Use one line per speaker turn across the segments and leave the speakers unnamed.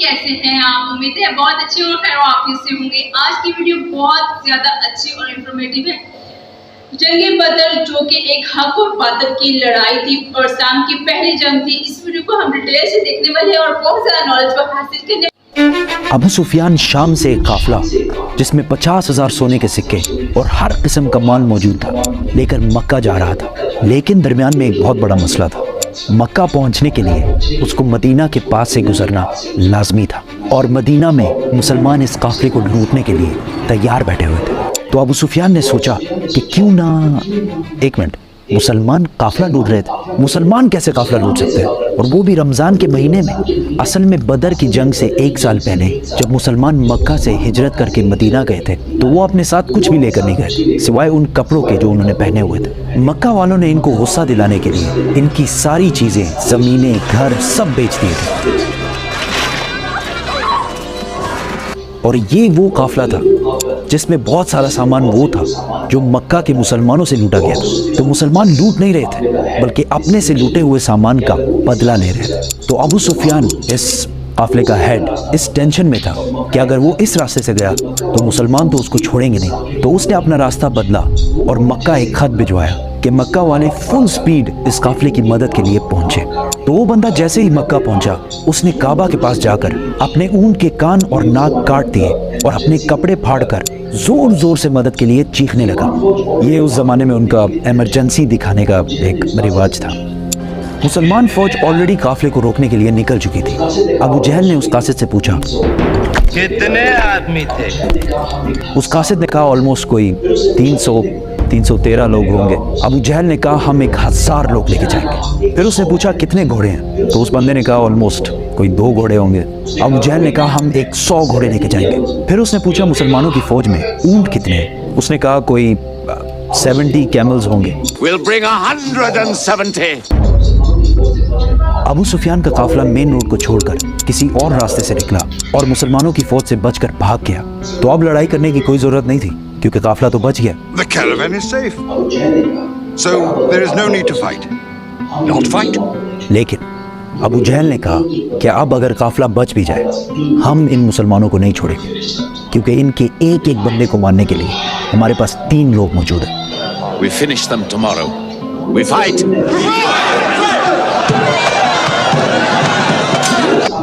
कैसे हैं आप? उम्मीद है बहुत अच्छे और खैर वाफियत से होंगे। आज की वीडियो बहुत ज्यादा अच्छी और इंफॉर्मेटिव है। जंगे बदर जो कि एक हक और बातिल की लड़ाई थी और इस्लाम की पहली जंग थी। इस वीडियो को हम डिटेल से देखने वाले हैं और बहुत ज्यादा नॉलेज हासिल करने।
अबू सुफियान शाम से एक काफिला जिसमें 50,000 सोने के सिक्के और हर किस्म का माल मौजूद था लेकर मक्का जा रहा था। लेकिन दरमियान में एक बहुत बड़ा मसला था। मक्का पहुंचने के लिए उसको मदीना के पास से गुजरना लाजमी था और मदीना में मुसलमान इस काफिले को लूटने के लिए तैयार बैठे हुए थे। तो अबू सुफियान ने सोचा कि क्यों ना, एक मिनट, मुसलमान काफिला लूट रहे थे, मुसलमान कैसे काफिला लूट सकते हैं, और वो भी रमज़ान के महीने में। असल में बदर की जंग से 1 साल पहले जब मुसलमान मक्का से हिजरत करके मदीना गए थे तो वो अपने साथ कुछ भी लेकर नहीं गए थे सिवाय उन कपड़ों के जो उन्होंने पहने हुए थे। मक्का वालों ने इनको गुस्सा दिलाने के लिए इनकी सारी चीज़ें, ज़मीनें, घर सब बेच दिए थे। और ये वो काफिला था जिसमें बहुत सारा सामान वो था जो मक्का के मुसलमानों से लूटा गया था। तो मुसलमान लूट नहीं रहे थे बल्कि अपने से लूटे हुए सामान का बदला ले रहे थे। तो अबू सुफियान, इस काफिले का हेड, इस टेंशन में था कि अगर वो इस रास्ते से गया तो मुसलमान तो उसको छोड़ेंगे नहीं। तो उसने अपना रास्ता बदला और मक्का एक खत भिजवाया कि मक्का वाले फुल स्पीड इस काफिले की मदद के लिए पहुंचे। तो वो बंदा जैसे ही मक्का पहुंचा उसने काबा के पास जाकर अपने ऊंट के कान और नाक काट दिए और अपने कपड़े फाड़कर जोर जोर से मदद के लिए चीखने लगा। ये उस जमाने में उनका इमरजेंसी दिखाने का एक रिवाज था। मुसलमान फौज ऑलरेडी काफिले को रोकने के लिए निकल चुकी थी। अबू जहल ने उस कासिद से पूछा,
कितने आदमी थे?
उस कासिद ने कहा ऑलमोस्ट कोई 313 लोग होंगे। अबू जहल ने कहा हम 1000 लोग लेके जाएंगे। फिर उसने पूछा कितने घोड़े हैं? तो उस बंदे ने कहा ऑलमोस्ट कोई 2 घोड़े होंगे। अबू जहल ने कहा हम 100 घोड़े लेके जाएंगे। फिर उसने पूछा मुसलमानों की फौज में ऊंट कितने हैं? उसने कहा कोई 70 कैमल्स होंगे।
We'll bring 170.
अबू सुफियान का काफिला मेन रोड को छोड़कर किसी और रास्ते से निकला और मुसलमानों की फौज से बचकर भाग गया। तो अब लड़ाई करने की कोई जरूरत नहीं थी क्योंकि काफिला तो बच गया।
The caravan is safe. So there is no need to fight. Not fight.
लेकिन अबू जहल ने कहा कि अब अगर काफिला बच भी जाए हम इन मुसलमानों को नहीं छोड़ेंगे क्योंकि इनके एक एक बंदे को मारने के लिए हमारे पास 3 लोग मौजूद हैं।
We finish them tomorrow. We fight.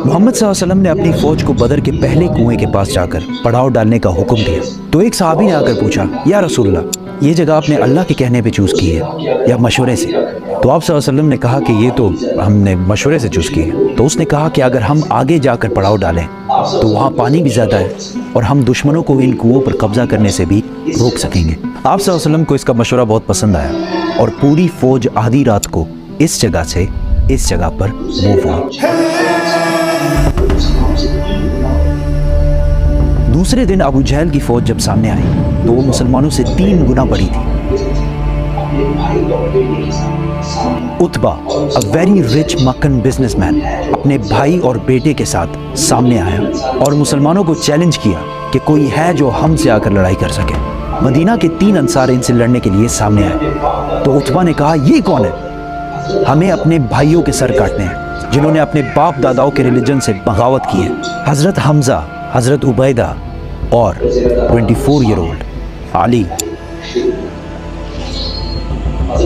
Mohammad सल्लल्लाहु अलैहि वसल्लम ने अपनी फौज को बदर के पहले कुएं के पास जाकर पड़ाव डालने का हुक्म दिया। तो एक सहाबी ने आकर पूछा, या रसूलल्लाह, ये जगह आपने अल्लाह के कहने पे चूज़ की है या मशवरे से? तो आप सल्लल्लाहु अलैहि वसल्लम ने कहा कि ये तो हमने मशवरे से चूज़ की है। तो उसने कहा कि अगर हम आगे जाकर पड़ाव डालें तो वहाँ पानी भी ज़्यादा है और हम दुश्मनों को इन कुओं पर कब्जा करने से भी रोक सकेंगे। आप सल्लल्लाहु अलैहि वसल्लम को इसका मशवरा बहुत पसंद आया और पूरी फौज आधी रात को इस जगह से इस जगह पर मूव हुई। दूसरे दिन अबू जहल की फौज जब सामने आई तो वो मुसलमानों से 3 गुना बड़ी थी। Utba, a very rich मक्कन businessman, अपने भाई और बेटे के साथ सामने आया और मुसलमानों को चैलेंज किया कि कोई है जो हमसे आकर लड़ाई कर सके। मदीना के 3 अंसार इनसे लड़ने के लिए सामने आए। तो उतबा ने कहा, ये कौन है? हमें अपने भाइयों के सर काटने हैं जिन्होंने अपने बाप दादाओं के रिलीजन से बगावत की है। हज़रत हमजा, हज़रत उबैदा और 24 ईयर ओल्ड अली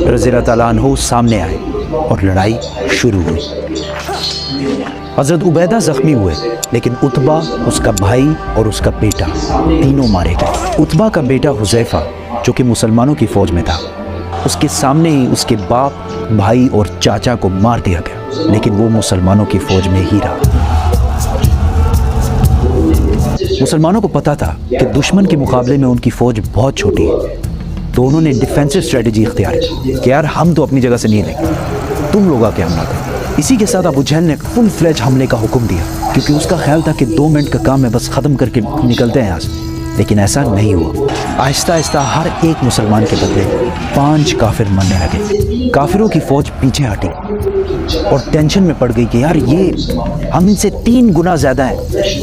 रज़ियल्लाहु ताला अन्हु सामने आए और लड़ाई शुरू हुई। हज़रत उबैदा जख्मी हुए लेकिन उतबा, उसका भाई और उसका बेटा तीनों मारे गए। उतबा का बेटा हुज़ैफा जो कि मुसलमानों की फौज में था, उसके सामने ही उसके बाप, भाई और चाचा को मार दिया गया लेकिन वो मुसलमानों की फौज में ही रहा। मुसलमानों को पता था कि दुश्मन के मुकाबले में उनकी फौज बहुत छोटी है तो उन्होंने डिफेंसिव स्ट्रेटजी इख्तियार की कि यार हम तो अपनी जगह से नहीं रहेंगे, तुम लोग आके हमला करो। इसी के साथ अबू जहल ने फुल फ्लेज हमले का हुक्म दिया क्योंकि उसका ख्याल था कि 2 मिनट का काम है, बस ख़त्म करके निकलते हैं यहाँ से। लेकिन ऐसा नहीं हुआ। आहिस्ता आहिस्ता हर एक मुसलमान के बदले 5 काफिर मरने लगे। काफिरों की फौज पीछे हटी और टेंशन में पड़ गई कि यार ये हम इनसे 3 गुना ज़्यादा है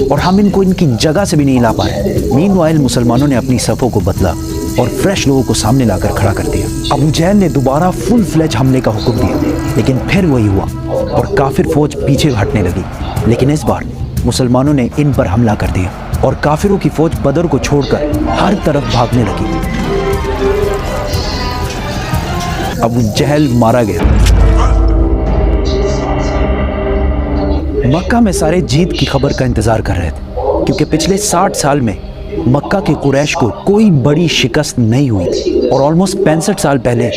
और हम इनको इनकी जगह से भी नहीं ला पाए। मीनवाइल मुसलमानों ने अपनी सफ़ों को बदला और फ्रेश लोगों को सामने लाकर खड़ा कर दिया। अबू जहल ने दोबारा फुल फ्लेज हमले का हुक्म दिया लेकिन फिर वही हुआ और काफिर फौज पीछे हटने लगी। लेकिन इस बार मुसलमानों ने इन पर हमला कर दिया और काफिरों की फौज बदर को छोड़कर हर तरफ भागने लगी। अबू जहल मारा गया। मक्का में सारे जीत की खबर का इंतजार कर रहे थे, क्योंकि पिछले 60 साल में मक्का के कुरैश को कोई बड़ी शिकस्त नहीं हुई थी और ऑलमोस्ट 65 साल पहले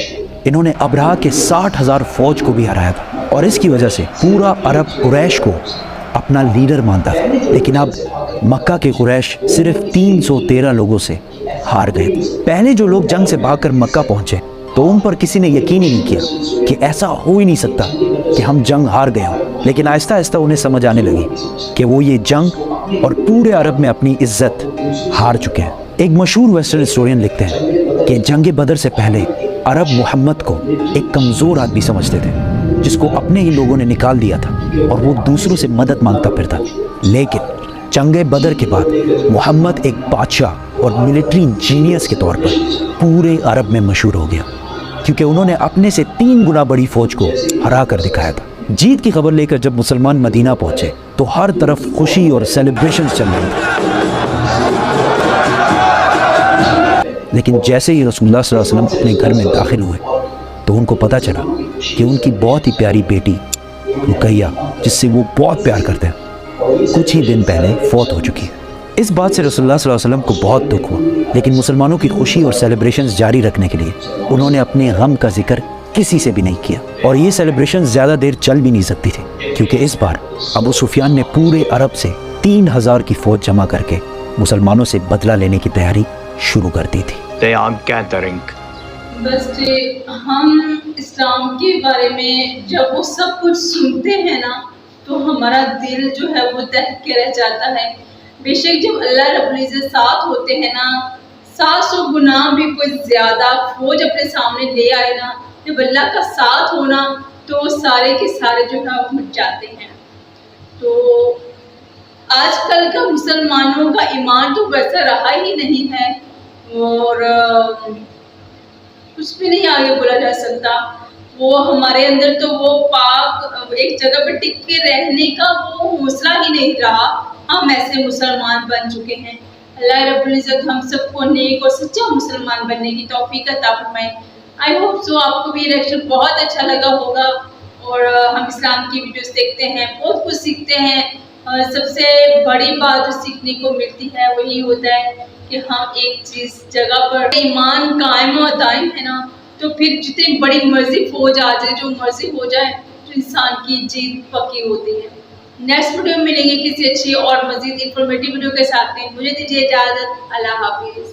इन्होंने अबरहा के 60,000 फौज को भी हराया था और इसकी वजह से पूरा अरब कुरैश को अपना लीडर मानता था। लेकिन अब मक्का के कुरैश सिर्फ 313 लोगों से हार गए। पहले जो लोग जंग से भागकर मक्का पहुंचे तो उन पर किसी ने यकीन ही नहीं किया कि ऐसा हो ही नहीं सकता कि हम जंग हार गए हों। लेकिन आहिस्ता आहिस्ता उन्हें समझ आने लगी कि वो ये जंग और पूरे अरब में अपनी इज्जत हार चुके हैं। एक मशहूर वेस्टर्न हिस्टोरियन लिखते हैं कि जंग बदर से पहले अरब मोहम्मद को एक कमज़ोर आदमी समझते थे, जिसको अपने ही लोगों ने निकाल दिया था और वो दूसरों से मदद मांगता फिरता। लेकिन जंग बदर के बाद मोहम्मद एक बादशाह और मिलिट्री जीनियस के तौर पर पूरे अरब में मशहूर हो गया, क्योंकि उन्होंने अपने से 3 गुना बड़ी फौज को हरा कर दिखाया था। जीत की खबर लेकर जब मुसलमान मदीना पहुंचे तो हर तरफ खुशी और सेलिब्रेशंस चल रहे थे। लेकिन जैसे ही रसूलुल्लाह सल्लल्लाहु अलैहि वसल्लम अपने घर में दाखिल हुए तो उनको पता चला कि उनकी बहुत ही प्यारी बेटी रुकैया, जिससे वो बहुत प्यार करते हैं, कुछ ही दिन पहले फौत हो चुकी है। इस बात से रसूलुल्लाह सल्लल्लाहु अलैहि वसल्लम को बहुत दुख हुआ, लेकिन मुसलमानों की खुशी और सेलिब्रेशंस जारी रखने के लिए उन्होंने अपने गम का जिक्र किसी से भी नहीं किया। और ये सेलिब्रेशन ज़्यादा देर चल भी नहीं सकती थी, क्योंकि इस बार अबू सुफियान ने पूरे अरब से 3000 की फौज जमा करके मुसलमानों से बदला लेने की तैयारी शुरू कर दी थी।
बस हम इस्लाम के बारे में जब वो सब कुछ सुनते हैं ना तो हमारा दिल जो है वो दहक के रह जाता है। बेशक जब अल्लाह रब्बुल इज़्ज़त साथ होते हैं ना, 700 गुना भी कोई ज़्यादा फौज अपने सामने ले आए ना, जब अल्लाह का साथ होना तो सारे के सारे जो है वो मिट जाते हैं। तो आजकल का मुसलमानों का ईमान तो वैसा रहा ही नहीं है और कुछ भी नहीं आगे बोला जा सकता। वो हमारे अंदर तो वो पाक एक जगह पर टिक के रहने का वो हौसला ही नहीं रहा। हम ऐसे मुसलमान बन चुके हैं। अल्लाह रब्बुल इज़्ज़त हम सबको नेक और सच्चा मुसलमान बनने की तौफीक अता फरमाए। आई होप सो आपको भी ये लेक्चर बहुत अच्छा लगा होगा और हम इस्लाम की वीडियोस देखते हैं, बहुत कुछ सीखते हैं। सबसे बड़ी बात जो सीखने को मिलती है वही होता है कि हम एक चीज़ जगह पर ईमान कायम और दायम है ना, तो फिर जितनी बड़ी मर्जी फौज आ जाए, जो मर्जी हो जाए, तो इंसान की जीत पक्की होती है। नेक्स्ट वीडियो में मिलेंगे किसी अच्छी और मज़ीद इंफॉर्मेटिव वीडियो के साथ में। मुझे दीजिए इजाज़त। अल्लाह हाफिज़।